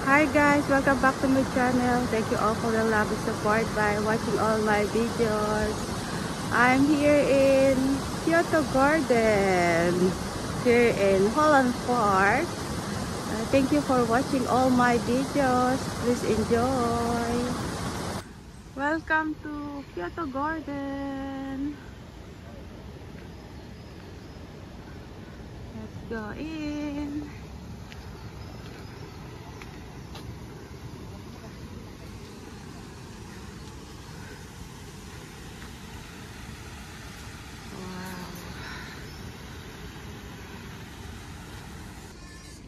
Hi guys, welcome back to my channel. Thank you all for the love and support by watching all my videos. I'm here in Kyoto Garden, here in Holland Park. Thank you for watching all my videos. Please enjoy. Welcome to Kyoto Garden. Let's go in.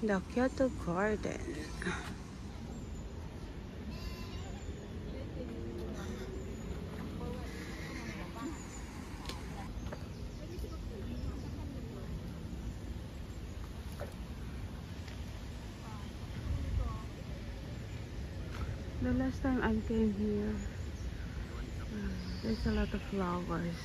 The Kyoto Garden. The last time I came here, there's a lot of flowers.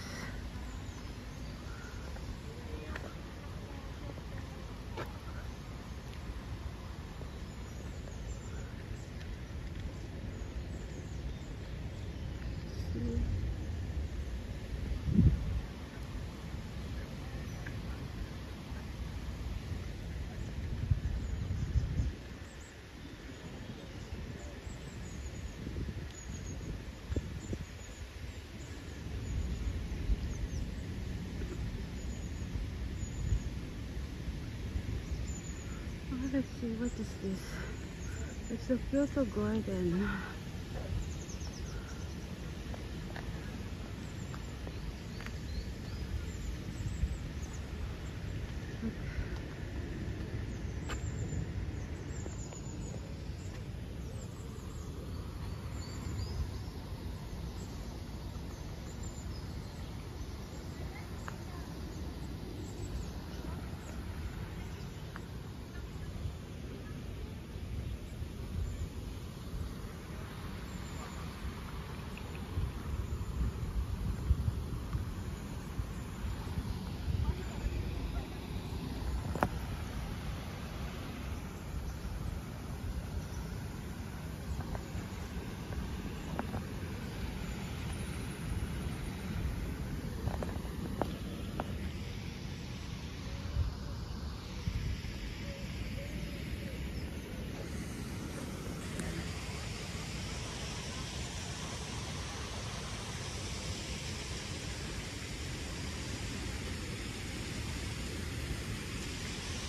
Let's see, what is this? It's the Kyoto Garden.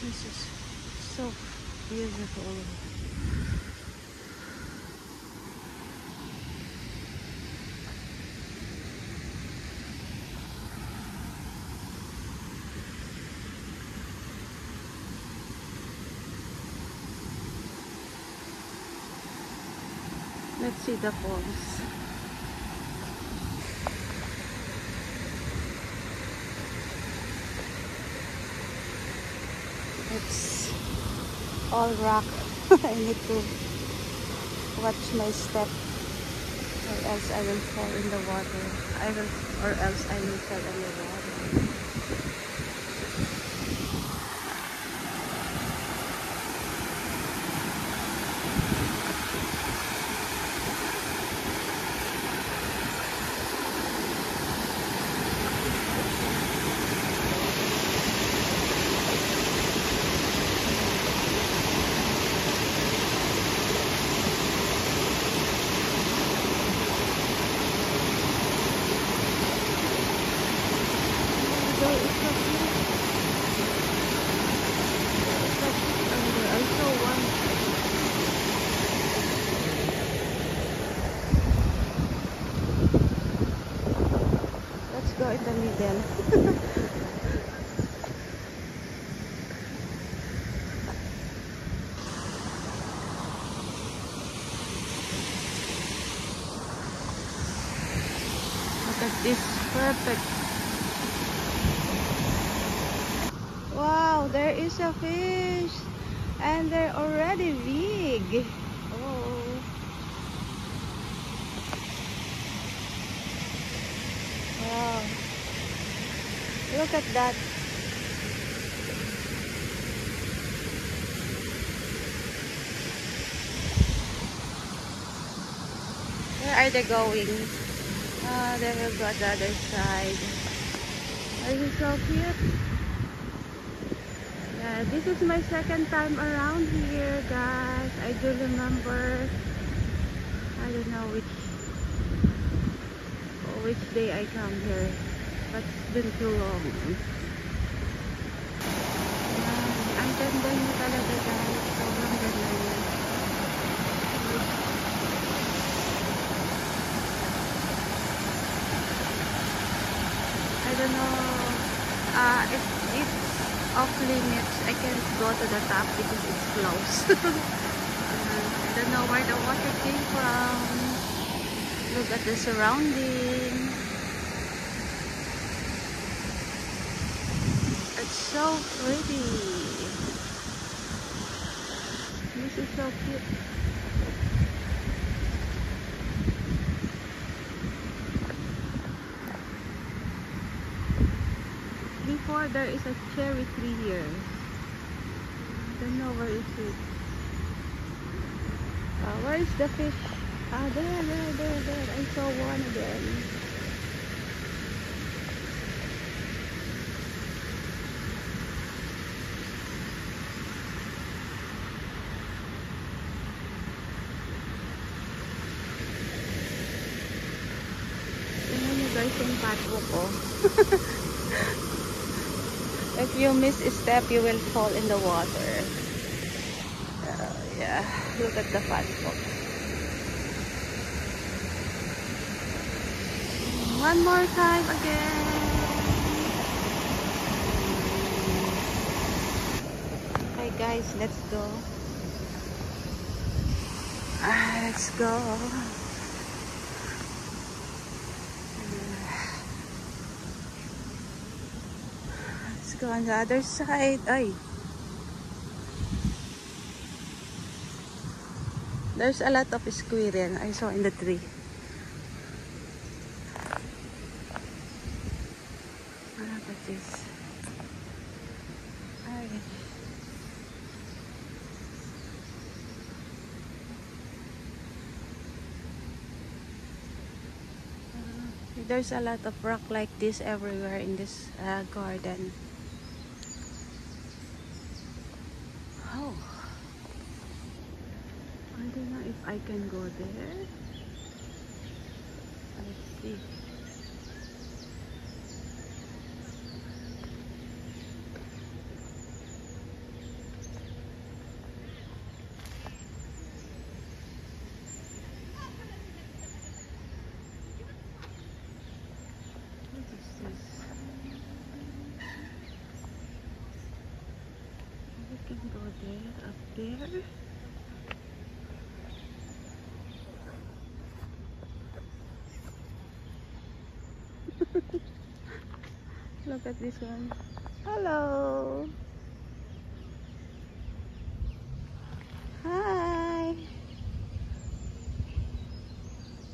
This is so beautiful. Let's see the falls. It's all rock. I need to watch my step, or else I will fall in the water. Or else I will fall in the water. Go in the middle. Look at this, perfect. Wow, there is a fish, and they're already big. Oh. Wow. Look at that. are they going? They will go the other side. This is so cute. Yeah, this is my second time around here, guys. I do remember, I don't know which day I come here, but it's been too long. Ang ganda niya talaga, guys. Sobrang ganda niya. I don't know if it's off limits. I can't go to the top because it's closed. I don't know where the water came from. Look at the surrounding. It's so pretty. This is so cute. Before there is a cherry tree here. Don't know where is it. Where is the fish? There. I saw one again. Tingnan nyo guys yung catwalk ko. If you miss a step, you will fall in the water. Yeah, look at the catwalk. One more time again. Okay guys, let's go. Let's go. Let's go on the other side. Ay. There's a lot of squirrel I saw in the tree. Look at this. Ay. There's a lot of rock like this everywhere in this garden. Oh, I don't know if I can go there. Let's see. What is this? We can go there, up there. Look at this one. Hello. Hi.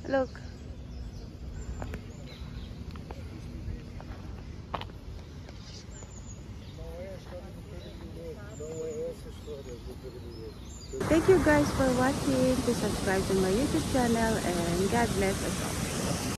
Look. Thank you guys for watching. Please subscribe to my YouTube channel and God bless us all.